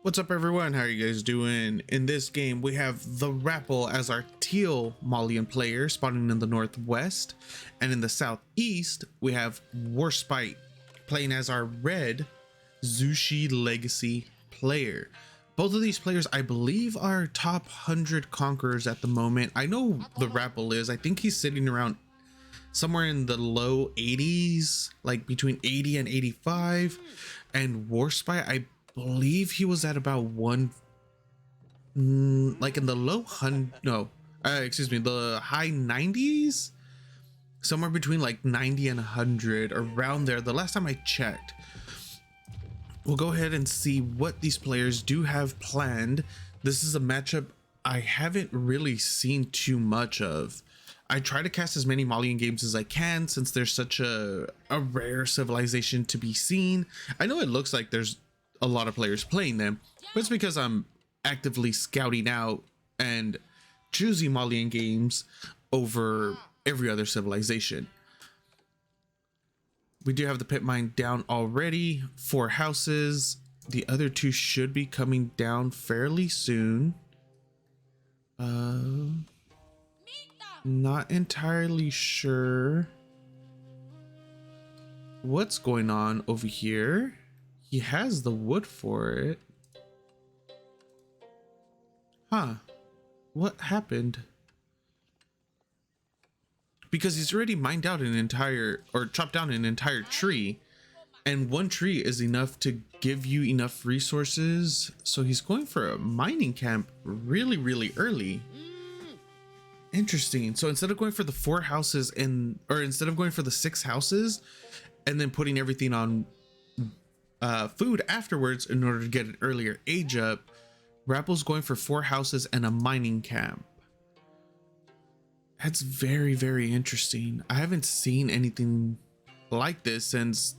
What's up everyone, how are you guys doing? In this game we have TheRapl as our teal Malian player spawning in the northwest, and in the southeast we have Warspite playing as our red Zushi legacy player. Both of these players I believe are top 100 conquerors at the moment. I know TheRapl is, I think he's sitting around somewhere in the low 80s, like between 80 and 85, and Warspite I believe he was at about like in the low the high 90s, somewhere between like 90 and 100, around there the last time I checked. We'll go ahead and see what these players do have planned. This is a matchup I haven't really seen too much of. I try to cast as many Malian games as I can since there's such a rare civilization to be seen. I know it looks like there's a lot of players playing them, but it's because I'm actively scouting out and choosing Malian games over every other civilization. We do have the pit mine down already, 4 houses. The other 2 should be coming down fairly soon. Not entirely sure what's going on over here. He has the wood for it. Huh. What happened? Because he's already mined out an entire, or chopped down an entire tree, and one tree is enough to give you enough resources. So he's going for a mining camp really early. Interesting. So instead of going for the 4 houses or instead of going for the 6 houses and then putting everything on food afterwards in order to get an earlier age up, TheRapl's going for 4 houses and a mining camp. That's very interesting. I haven't seen anything like this since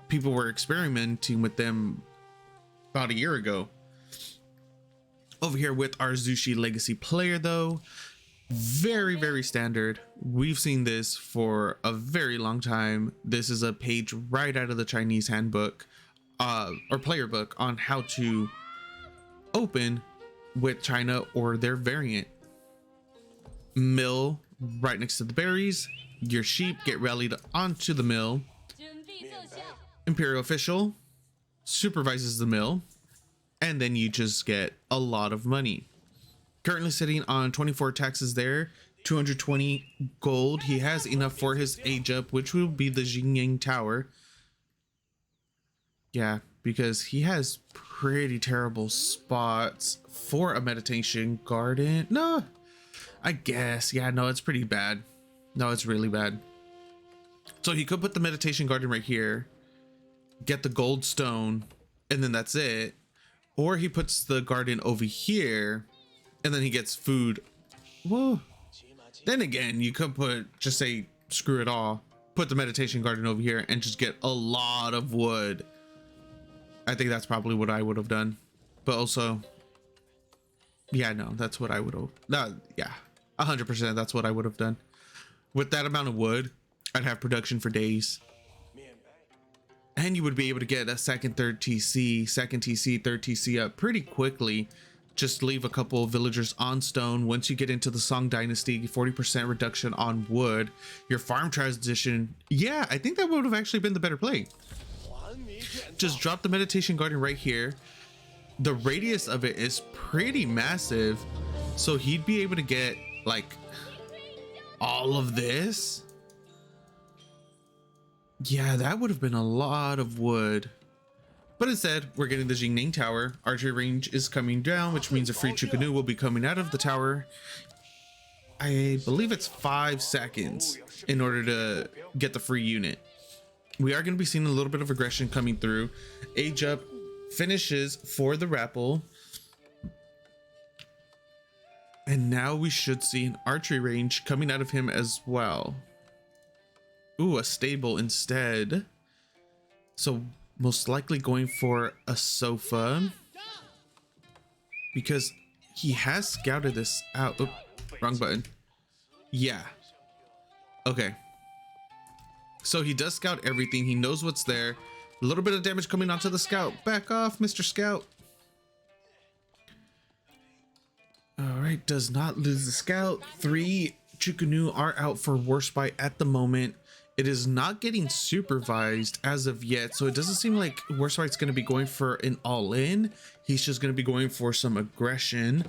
people were experimenting with them about a year ago. Over here with our Zushi legacy player though, very standard. We've seen this for a very long time. This is a page right out of the Chinese handbook or player book on how to open with China or their variant. Mill right next to the berries. Your sheep get rallied onto the mill. Imperial official supervises the mill, and then you just get a lot of money. Currently sitting on 24 taxes there, 220 gold. He has enough for his age up, which will be the Jingyang Tower. Yeah, because he has pretty terrible spots for a meditation garden. No, I guess. Yeah, no, it's pretty bad. No, it's really bad. So he could put the meditation garden right here, get the gold stone, and then that's it. Or he puts the garden over here, and then he gets food. Whoa. Then again, you could just say, screw it all. Put the meditation garden over here and just get a lot of wood. I think that's probably what I would have done. But also, yeah, no, that's what I would have. No, yeah, 100%. That's what I would have done. With that amount of wood, I'd have production for days. And you would be able to get a second TC, third TC up pretty quickly. Just leave a couple of villagers on stone. Once you get into the Song Dynasty, 40% reduction on wood. Your farm transition, yeah, I think that would have actually been the better play. Just drop the meditation garden right here. The radius of it is pretty massive, so he'd be able to get like all of this. Yeah, that would have been a lot of wood. But instead, we're getting the Jingyang Tower. Archery range is coming down, which means a free Chukanu will be coming out of the tower. I believe it's 5 seconds in order to get the free unit. We are going to be seeing a little bit of aggression coming through. Age up finishes for TheRapl. And now we should see an archery range coming out of him as well. Ooh, a stable instead. So most likely going for a sofa, because he has scouted this out. Oh, wrong button. Yeah. Okay. So he does scout everything. He knows what's there. A little bit of damage coming onto the scout. Back off, Mr. Scout. All right, does not lose the scout. 3 Chukunu are out for Warspite at the moment. It is not getting supervised as of yet, so it doesn't seem like Warspite's going to be going for an all-in. He's just going to be going for some aggression.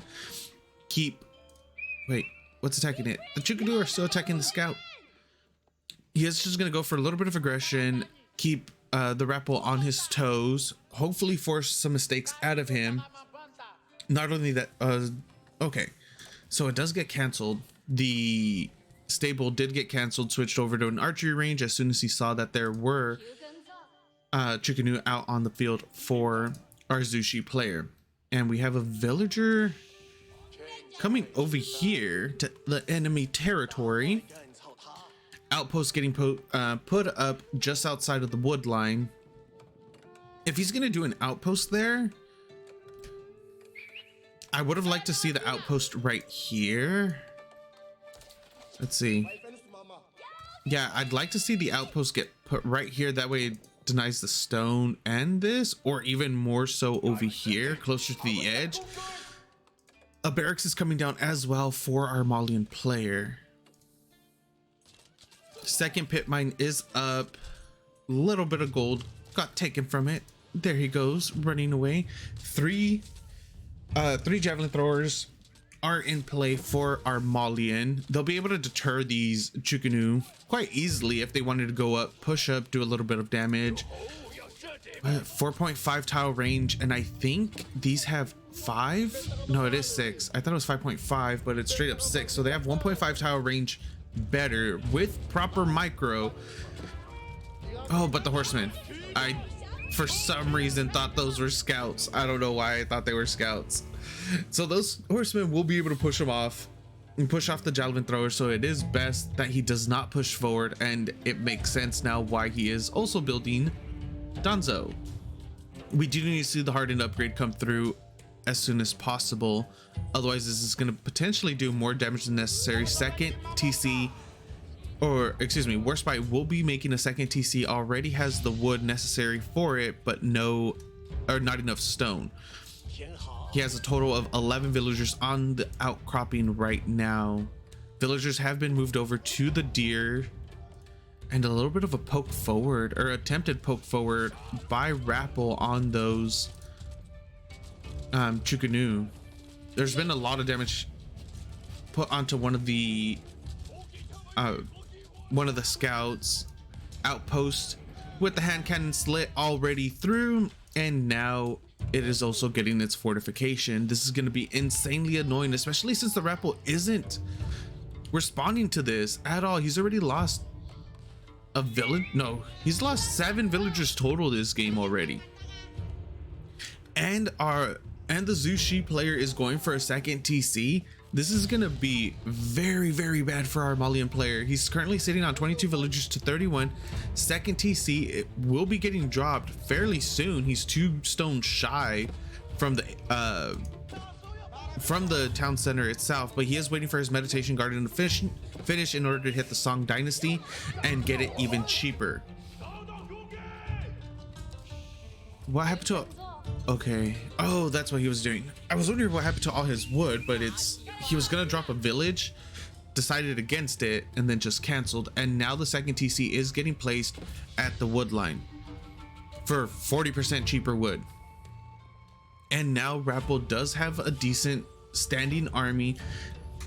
Wait, what's attacking it? The Chukunu are still attacking the scout. He is just going to go for a little bit of aggression, keep TheRapl on his toes, hopefully force some mistakes out of him. Not only that, okay, so it does get canceled. The stable did get canceled, switched over to an archery range as soon as he saw that there were Chukunu out on the field for our Zushi player. And we have a villager coming over here to the enemy territory. Outpost getting put up just outside of the wood line. If he's gonna do an outpost there, I would have liked to see the outpost right here. Let's see. Yeah, I'd like to see the outpost get put right here. That way it denies the stone and this, or even more so over here, closer to the edge. A barracks is coming down as well for our Malian player. Second pit mine is up. Little bit of gold got taken from it. There he goes, running away. Three javelin throwers are in play for our Malian. They'll be able to deter these Chukunu quite easily if they wanted to go up, push up, do a little bit of damage. 4.5 tile range, and I think these have 5. No, it is 6. I thought it was 5.5, but it's straight up 6. So they have 1.5 tile range better with proper micro. Oh, but the horsemen, I for some reason thought those were scouts. I don't know why I thought they were scouts. So those horsemen will be able to push them off and push off the javelin thrower. So it is best that he does not push forward, and it makes sense now why he is also building Danzo. We do need to see the hardened upgrade come through as soon as possible, otherwise this is going to potentially do more damage than necessary. Second TC, or excuse me, Warspite will be making a second TC. Already has the wood necessary for it, but not enough stone. He has a total of 11 villagers on the outcropping right now. Villagers have been moved over to the deer, and a little bit of a poke forward, or attempted poke forward by TheRapl on those Chukunu. There's been a lot of damage put onto one of the scouts. Outpost with the hand cannon slit already through, and now it is also getting its fortification. This is going to be insanely annoying, especially since TheRapl isn't responding to this at all. He's already lost a village. No, he's lost 7 villagers total this game already, and the Zushi player is going for a second TC. This is gonna be very, very bad for our Malian player. He's currently sitting on 22 villagers to 31. Second TC, it will be getting dropped fairly soon. He's 2 stones shy from the town center itself, but he is waiting for his meditation garden to finish in order to hit the Song Dynasty and get it even cheaper. What happened to okay, oh, that's what he was doing. I was wondering what happened to all his wood, but he was gonna drop a village, decided against it, and then just canceled. And now the second TC is getting placed at the wood line for 40% cheaper wood. And now TheRapl does have a decent standing army,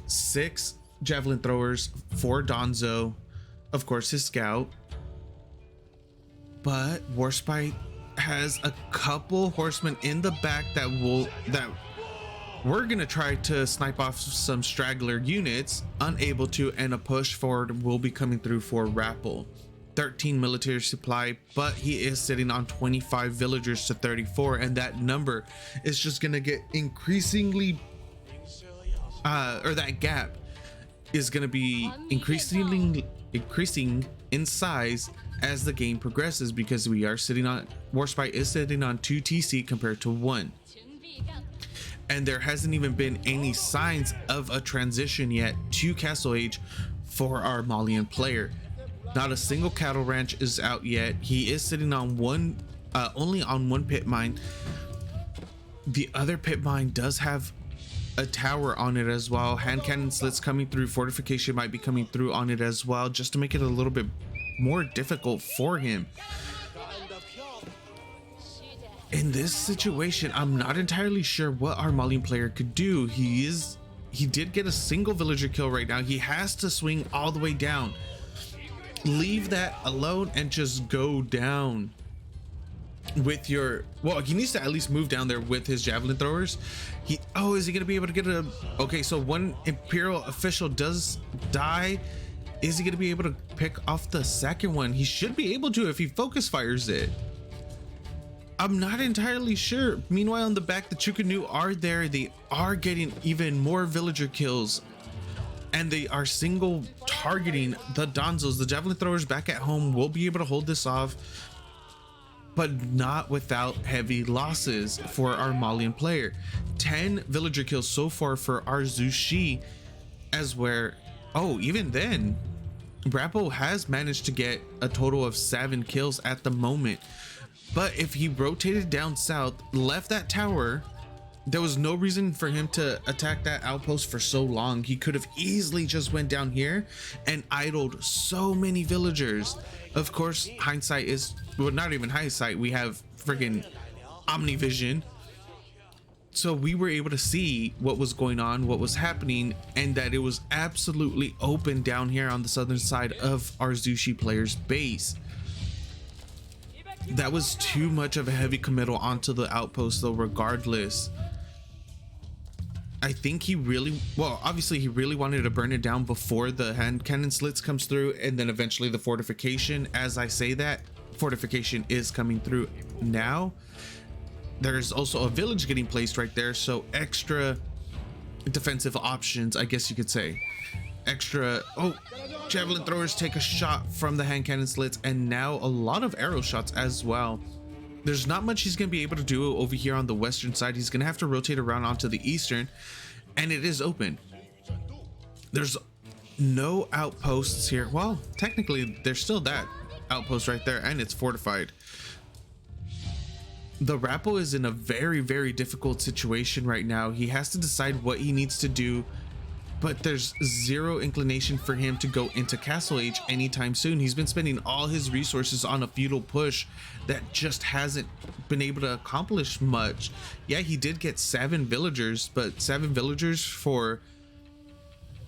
6 javelin throwers, 4 Danzo, of course his scout, but Warspite has a couple horsemen in the back that we're gonna try to snipe off some straggler units, unable to, and a push forward will be coming through for TheRapl. 13 military supply, but he is sitting on 25 villagers to 34, and that number is just gonna get increasingly or that gap is gonna be increasing in size as the game progresses, because Warspite is sitting on 2 TC compared to 1. And there hasn't even been any signs of a transition yet to Castle Age for our Malian player. Not a single cattle ranch is out yet. He is sitting on only on 1 pit mine. The other pit mine does have a tower on it as well. Hand cannon slits coming through, fortification might be coming through on it as well, just to make it a little bit more difficult for him. In this situation, I'm not entirely sure what our Malian player could do. He did get a single villager kill right now. He has to swing all the way down. Leave that alone and just go down with your, well, he needs to at least move down there with his javelin throwers. Is he gonna be able to get a, okay, so one Imperial official does die. Is he gonna be able to pick off the second one? He should be able to if he focus fires it. I'm not entirely sure. Meanwhile, in the back, the Chukanu are there. They are getting even more villager kills, and they are single targeting the Donzos. The javelin throwers back at home will be able to hold this off, but not without heavy losses for our Malian player. 10 villager kills so far for our Zushi, as where, even then, TheRapl has managed to get a total of 7 kills at the moment. But if he rotated down south, left that tower, there was no reason for him to attack that outpost for so long. He could have easily just went down here and idled so many villagers. Of course, hindsight is, well, not even hindsight, we have friggin' omnivision. So we were able to see what was going on, what was happening, and that it was absolutely open down here on the southern side of our Zushi player's base. That was too much of a heavy committal onto the outpost though, regardless. I think he really, well, obviously he really wanted to burn it down before the hand cannon slits comes through, and then eventually the fortification. As I say that, fortification is coming through now. There's also a village getting placed right there, so extra defensive options, I guess you could say. Extra, javelin throwers take a shot from the hand cannon slits, and now a lot of arrow shots as well. There's not much he's going to be able to do over here on the western side. He's going to have to rotate around onto the eastern, and it is open. There's no outposts here. Well, technically there's still that outpost right there, and it's fortified. TheRapl is in a very, very difficult situation right now. He has to decide what he needs to do, but there's zero inclination for him to go into Castle Age anytime soon. He's been spending all his resources on a feudal push that just hasn't been able to accomplish much. Yeah, he did get 7 villagers, but 7 villagers for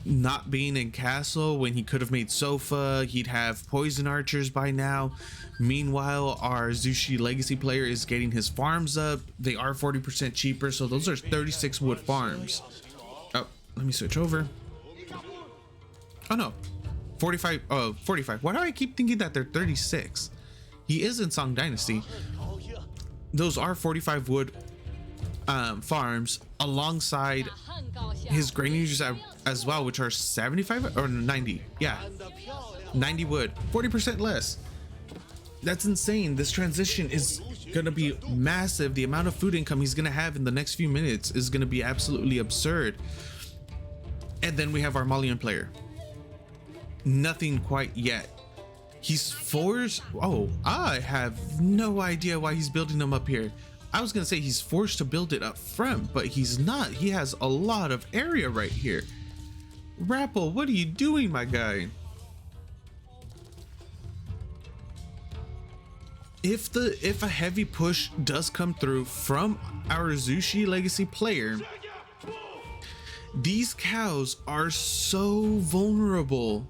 not being in castle when he could have made Sofa. He'd have poison archers by now. Meanwhile, our Zushi legacy player is getting his farms up. They are 40% cheaper, so those are 36 wood farms. Let me switch over. Oh no, 45. 45. Why do I keep thinking that they're 36? He is in Song Dynasty. Those are 45 wood farms alongside his granaries as well, which are 75 or 90. Yeah, 90 wood, 40% less. That's insane. This transition is gonna be massive. The amount of food income he's gonna have in the next few minutes is gonna be absolutely absurd. And then we have our Malian player. Nothing quite yet. He's forced. I have no idea why he's building them up here. I was gonna say he's forced to build it up front, but he's not. He has a lot of area right here. TheRapl, what are you doing, my guy? If a heavy push does come through from our Zushi legacy player, these cows are so vulnerable.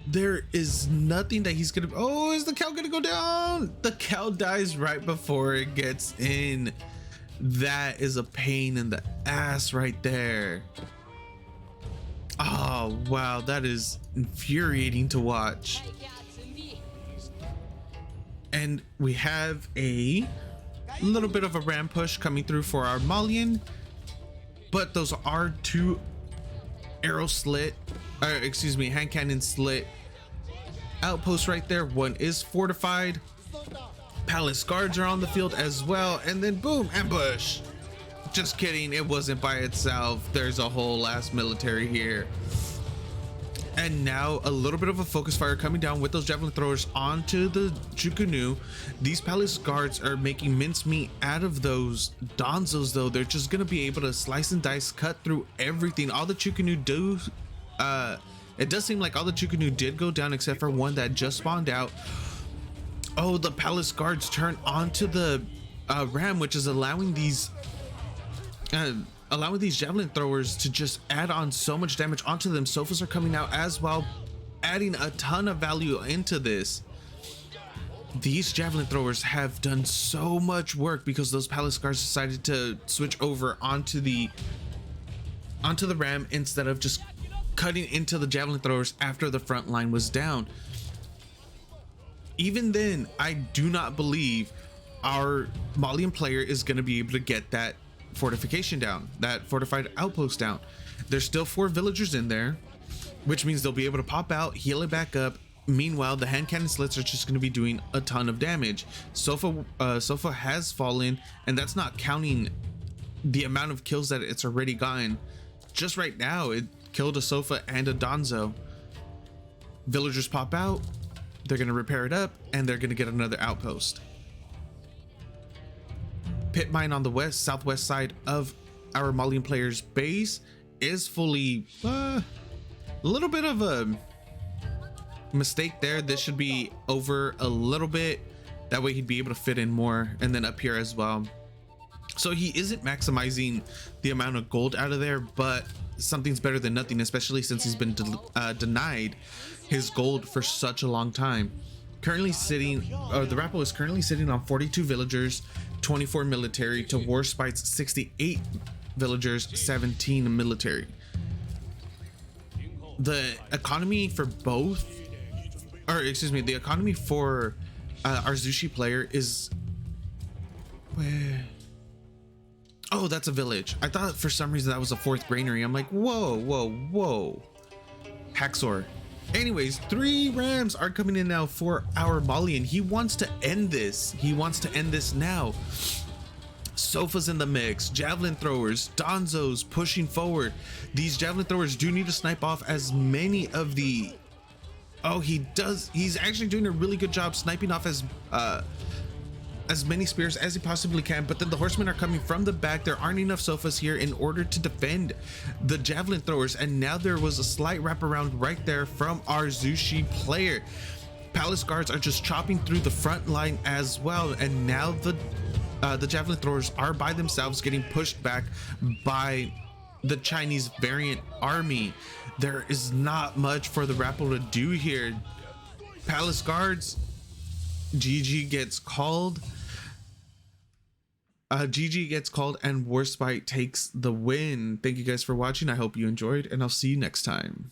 There is nothing that he's gonna, is the cow gonna go down? The cow dies right before it gets in. That is a pain in the ass right there. Oh wow, that is infuriating to watch. And we have a little bit of a ram push coming through for our Malian, but those are 2 arrow slit, hand cannon slit outposts right there. One is fortified. Palace guards are on the field as well, and then boom, ambush. Just kidding, it wasn't by itself. There's a whole ass military here. And now a little bit of a focus fire coming down with those javelin throwers onto the Chukunu. These palace guards are making mincemeat out of those Donzos, though. They're just gonna be able to slice and dice, cut through everything. All the Chukunu do, it does seem like all the Chukunu did go down except for one that just spawned out. Oh, the palace guards turn onto the ram, which is allowing these javelin throwers to just add on so much damage onto them. Sofas are coming out as well, adding a ton of value into this. These javelin throwers have done so much work because those palace guards decided to switch over onto the ram instead of just cutting into the javelin throwers after the front line was down. Even then, I do not believe our Malian player is going to be able to get that fortification down, that fortified outpost down. There's still 4 villagers in there, which means they'll be able to pop out, heal it back up. Meanwhile, the hand cannon slits are just going to be doing a ton of damage. Sofa has fallen, and that's not counting the amount of kills that it's already gotten. Just right now, it killed a Sofa and a Donzo. Villagers pop out, they're going to repair it up, and they're going to get another outpost. Pit mine on the southwest side of our Malian player's base is fully a little bit of a mistake there. This should be over a little bit, that way he'd be able to fit in more. And then up here as well, so he isn't maximizing the amount of gold out of there, but something's better than nothing, especially since he's been denied his gold for such a long time. Currently sitting, TheRapl is currently sitting on 42 villagers, 24 military to Warspite's 68 villagers, 17 military. The economy for both, or excuse me, the economy for our Zushi player is where? Oh, that's a village. I thought for some reason that was a 4th granary. I'm like, whoa. Haxor. Anyways, 3 rams are coming in now for our Malian. He wants to end this. He wants to end this now. Sofas in the mix, javelin throwers, Donzos pushing forward. These javelin throwers do need to snipe off as many of the... Oh, he does. He's actually doing a really good job sniping off as many spears as he possibly can, but then the horsemen are coming from the back. There aren't enough Sofas here in order to defend the javelin throwers, and now there was a slight wraparound right there from our Zushi player. Palace guards are just chopping through the front line as well, and now the javelin throwers are by themselves getting pushed back by the Chinese variant army. There is not much for the TheRapl to do here. Palace guards, GG gets called. GG gets called, and Warspite takes the win. Thank you guys for watching. I hope you enjoyed, and I'll see you next time.